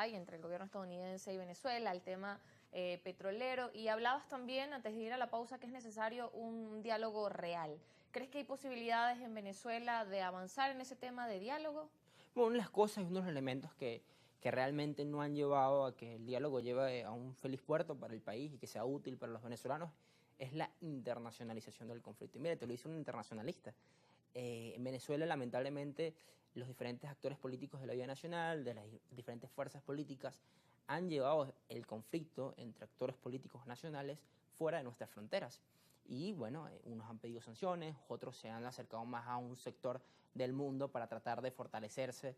hay entre el gobierno estadounidense y Venezuela, el tema petrolero, y hablabas también, antes de ir a la pausa, que es necesario un diálogo real. ¿Crees que hay posibilidades en Venezuela de avanzar en ese tema de diálogo? Bueno, una de las cosas y uno de los elementos que realmente no han llevado a que el diálogo lleve a un feliz puerto para el país y que sea útil para los venezolanos es la internacionalización del conflicto. Y mire, te lo dice un internacionalista. En Venezuela, lamentablemente, los diferentes actores políticos de la vida nacional, de las diferentes fuerzas políticas, han llevado el conflicto entre actores políticos nacionales fuera de nuestras fronteras. Y bueno, unos han pedido sanciones, otros se han acercado más a un sector del mundo para tratar de fortalecerse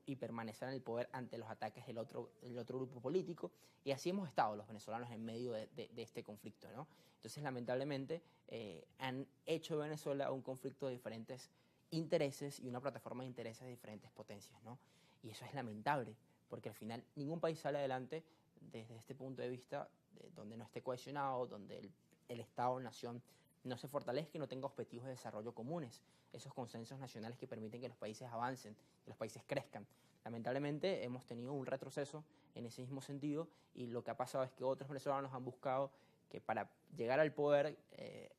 y permanecer en el poder ante los ataques del otro grupo político. Y así hemos estado los venezolanos en medio de este conflicto, ¿no? Entonces, lamentablemente, han hecho de Venezuela un conflicto de diferentes intereses y una plataforma de intereses de diferentes potencias, ¿no? Y eso es lamentable, porque al final ningún país sale adelante desde este punto de vista donde no esté cohesionado, donde el Estado-nación no se fortalezca y no tenga objetivos de desarrollo comunes, esos consensos nacionales que permiten que los países avancen, que los países crezcan. Lamentablemente hemos tenido un retroceso en ese mismo sentido y lo que ha pasado es que otros venezolanos han buscado que para llegar al poder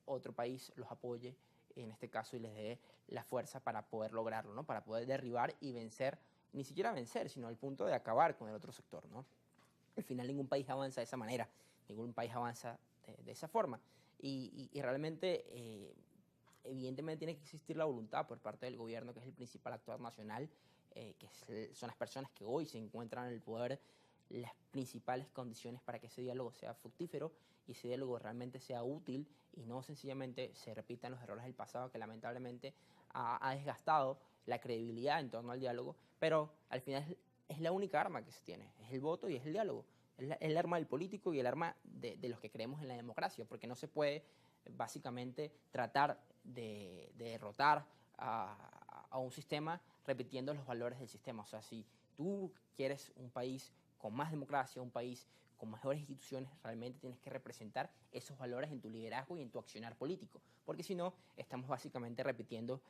otro país los apoye en este caso y les dé la fuerza para poder lograrlo, ¿no? Para poder derribar y vencer, ni siquiera vencer, sino al punto de acabar con el otro sector, ¿no? Al final ningún país avanza de esa manera, ningún país avanza de esa forma. Y realmente, evidentemente, tiene que existir la voluntad por parte del gobierno, que es el principal actor nacional, son las personas que hoy se encuentran en el poder, las principales condiciones para que ese diálogo sea fructífero y ese diálogo realmente sea útil y no sencillamente se repitan los errores del pasado que lamentablemente ha desgastado la credibilidad en torno al diálogo, pero al final es la única arma que se tiene, es el voto y es el diálogo. Es el arma del político y el arma de los que creemos en la democracia, porque no se puede básicamente tratar de derrotar a un sistema repitiendo los valores del sistema. O sea, si tú quieres un país con más democracia, un país con mejores instituciones, realmente tienes que representar esos valores en tu liderazgo y en tu accionar político, porque si no, estamos básicamente repitiendo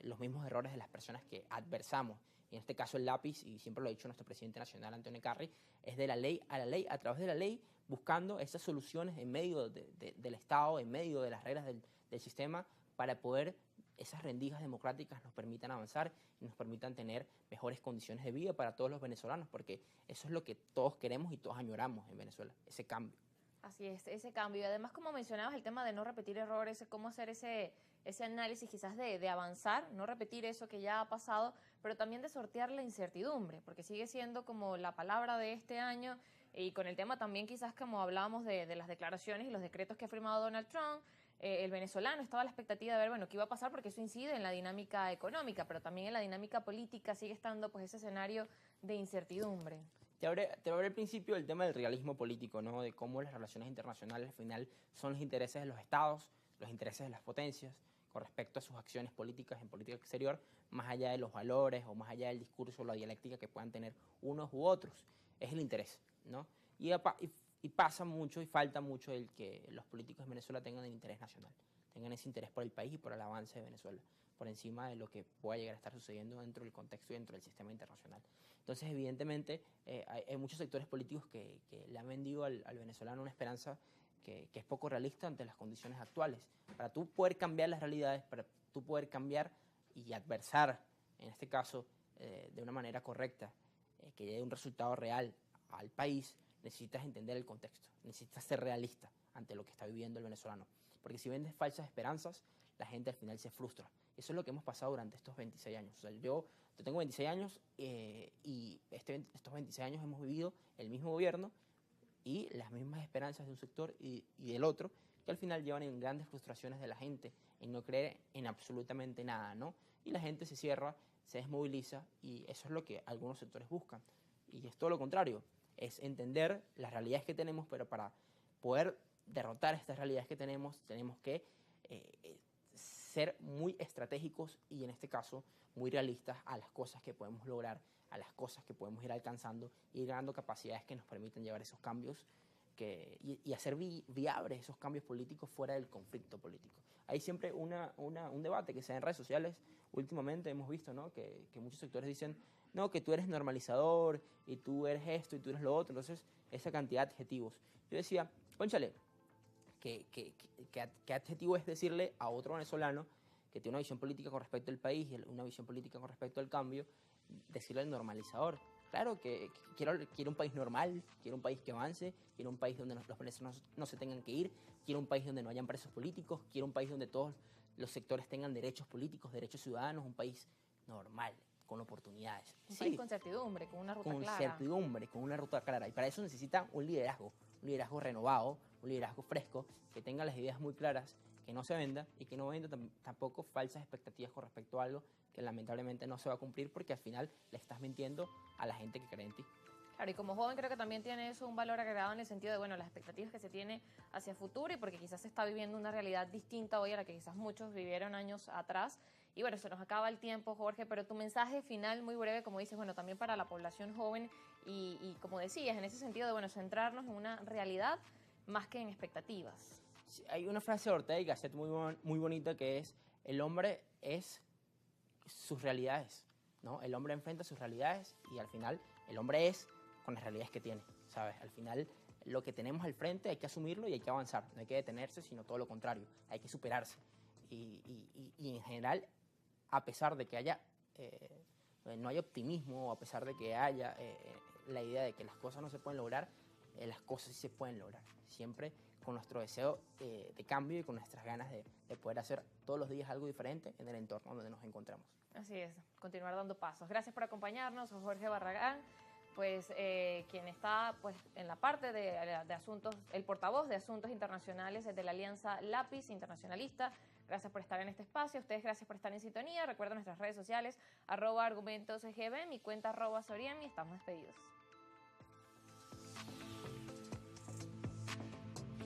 los mismos errores de las personas que adversamos. Y en este caso el lápiz, y siempre lo ha dicho nuestro presidente nacional, Antonio Carri, es de la ley a la ley, a través de la ley, buscando esas soluciones en medio del Estado, en medio de las reglas del sistema, para poder esas rendijas democráticas nos permitan avanzar y nos permitan tener mejores condiciones de vida para todos los venezolanos, porque eso es lo que todos queremos y todos añoramos en Venezuela, ese cambio. Así es, ese cambio. Y además, como mencionabas, el tema de no repetir errores, cómo hacer ese análisis quizás de avanzar, no repetir eso que ya ha pasado, pero también de sortear la incertidumbre, porque sigue siendo como la palabra de este año y con el tema también quizás como hablábamos de las declaraciones y los decretos que ha firmado Donald Trump. El venezolano estaba a la expectativa de ver, bueno, qué iba a pasar porque eso incide en la dinámica económica, pero también en la dinámica política sigue estando pues ese escenario de incertidumbre. Te hablé al principio del tema del realismo político, ¿no? De cómo las relaciones internacionales al final son los intereses de los estados, los intereses de las potencias con respecto a sus acciones políticas en política exterior, más allá de los valores o más allá del discurso o la dialéctica que puedan tener unos u otros. Es el interés, ¿no? Y pasa mucho y falta mucho el que los políticos de Venezuela tengan el interés nacional, tengan ese interés por el país y por el avance de Venezuela, por encima de lo que pueda llegar a estar sucediendo dentro del contexto y dentro del sistema internacional. Entonces, evidentemente, hay muchos sectores políticos que le han vendido al venezolano una esperanza que es poco realista ante las condiciones actuales. Para tú poder cambiar las realidades, para tú poder cambiar y adversar, en este caso, de una manera correcta, que llegue un resultado real al país, necesitas entender el contexto, necesitas ser realista ante lo que está viviendo el venezolano. Porque si vendes falsas esperanzas, la gente al final se frustra. Eso es lo que hemos pasado durante estos 26 años. O sea, yo tengo 26 años y estos 26 años hemos vivido el mismo gobierno y las mismas esperanzas de un sector y del otro, que al final llevan en grandes frustraciones de la gente, en no creer en absolutamente nada, ¿no? Y la gente se cierra, se desmoviliza y eso es lo que algunos sectores buscan. Y es todo lo contrario, es entender las realidades que tenemos, pero para poder derrotar estas realidades que tenemos que ser muy estratégicos y en este caso muy realistas a las cosas que podemos lograr, a las cosas que podemos ir alcanzando y ir ganando capacidades que nos permiten llevar esos cambios y hacer viables esos cambios políticos fuera del conflicto político. Hay siempre un debate que se da en redes sociales. Últimamente hemos visto, ¿no?, que muchos sectores dicen, no, que tú eres normalizador y tú eres esto y tú eres lo otro. Entonces, esa cantidad de adjetivos. Yo decía, cónchale, ¿qué adjetivo es decirle a otro venezolano que tiene una visión política con respecto al país y una visión política con respecto al cambio, decirle al normalizador? Claro que quiero un país normal, quiero un país que avance, quiero un país donde los venezolanos no se tengan que ir, quiero un país donde no hayan presos políticos, quiero un país donde todos los sectores tengan derechos políticos, derechos ciudadanos, un país normal, con oportunidades. Un país con certidumbre, con una ruta clara. Con certidumbre, con una ruta clara. Y para eso necesita un liderazgo renovado, un liderazgo fresco, que tenga las ideas muy claras, que no se venda y que no venda tampoco falsas expectativas con respecto a algo que lamentablemente no se va a cumplir, porque al final le estás mintiendo a la gente que cree en ti. Claro, y como joven creo que también tiene eso un valor agregado en el sentido de, bueno, las expectativas que se tiene hacia el futuro, y porque quizás se está viviendo una realidad distinta hoy a la que quizás muchos vivieron años atrás. Y bueno, se nos acaba el tiempo, Jorge, pero tu mensaje final muy breve, como dices, bueno, también para la población joven y como decías, en ese sentido de, bueno, centrarnos en una realidad más que en expectativas. Sí, hay una frase de Ortega y Gasset muy bonita que es, el hombre es sus realidades, ¿no? El hombre enfrenta sus realidades y al final el hombre es con las realidades que tiene, ¿sabes? Al final lo que tenemos al frente hay que asumirlo y hay que avanzar, no hay que detenerse, sino todo lo contrario, hay que superarse. Y en general, a pesar de que no haya optimismo, a pesar de que haya la idea de que las cosas no se pueden lograr, las cosas sí se pueden lograr, siempre con nuestro deseo de cambio y con nuestras ganas de poder hacer todos los días algo diferente en el entorno donde nos encontramos. Así es, continuar dando pasos. Gracias por acompañarnos, Jorge Barragán, pues quien está pues en la parte de asuntos, el portavoz de asuntos internacionales de la Alianza Lápiz Internacionalista. Gracias por estar en este espacio. Ustedes, gracias por estar en sintonía. Recuerden nuestras redes sociales, @argumentosgb, mi cuenta @soriemi. Estamos despedidos.